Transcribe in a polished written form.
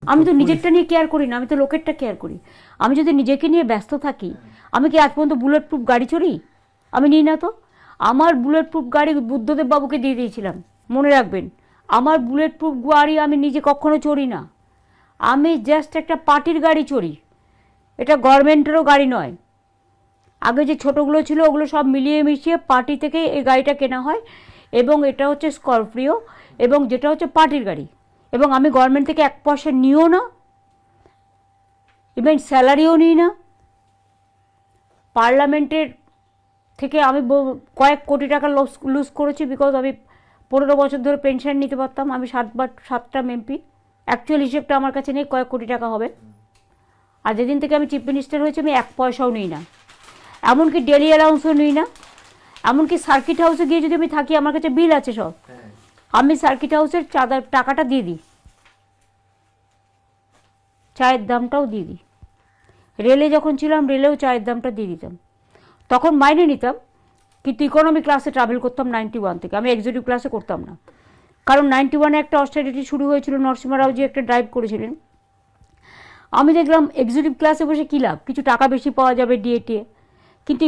আমি তো নিজেরটা নিয়ে কেয়ার করি না, আমি তো লোকেরটা কেয়ার করি। আমি যদি নিজেকে নিয়ে ব্যস্ত থাকি, আমি কি আজ পর্যন্ত বুলেট প্রুফ গাড়ি চড়ি? আমি নিই না তো। আমার বুলেট প্রুফ গাড়ি বুদ্ধদেব বাবুকে দিয়ে দিয়েছিলাম, মনে রাখবেন। আমার বুলেট প্রুফ গাড়ি আমি নিজে কখনো চড়ি না। আমি জাস্ট একটা পার্টির গাড়ি চড়ি, এটা গভর্নমেন্টেরও গাড়ি নয়। আগে যে ছোটোগুলো ছিল ওগুলো সব মিলিয়ে মিশিয়ে পার্টি থেকে এই গাড়িটা কেনা হয়, এবং এটা হচ্ছে স্করপিও, এবং যেটা হচ্ছে পার্টির গাড়ি। এবং আমি গভর্নমেন্ট থেকে 1 পয়সা নিও না, ইভেন স্যালারিও নিই না। পার্লামেন্টের থেকে আমি কয়েক কোটি টাকা লুজ করেছি, বিকজ আমি 15 বছর ধরে পেনশন নিতে পারতাম। আমি 7টা এমপি, অ্যাকচুয়াল হিসেবটা আমার কাছে নেই, কয়েক কোটি টাকা হবে। আর যেদিন থেকে আমি চিফ মিনিস্টার হয়েছি আমি 1 পয়সাও নিই না, এমনকি ডেলি অ্যালাউন্সও নিই না। এমনকি সার্কিট হাউসে গিয়ে যদি আমি থাকি, আমার কাছে বিল আছে সব, আমি সার্কিট হাউসের চাঁদার টাকাটা দিয়ে দিই, চায়ের দামটাও দিয়ে দিই। রেলে যখন ছিলাম, রেলেও চায়ের দামটা দিয়ে দিতাম। তখন মাইনে নিতাম, কিন্তু ইকোনমি ক্লাসে ট্রাভেল করতাম 91 থেকে, আমি এক্সিকিউটিভ ক্লাসে করতাম না। কারণ 91-এ একটা অস্টারিটি শুরু হয়েছিল, নরসিংহ রাওজি একটা ড্রাইভ করেছিলেন। আমি দেখলাম এক্সিকিউটিভ ক্লাসে বসে কী লাভ, কিছু টাকা বেশি পাওয়া যাবে ডিএটিএ, কিন্তু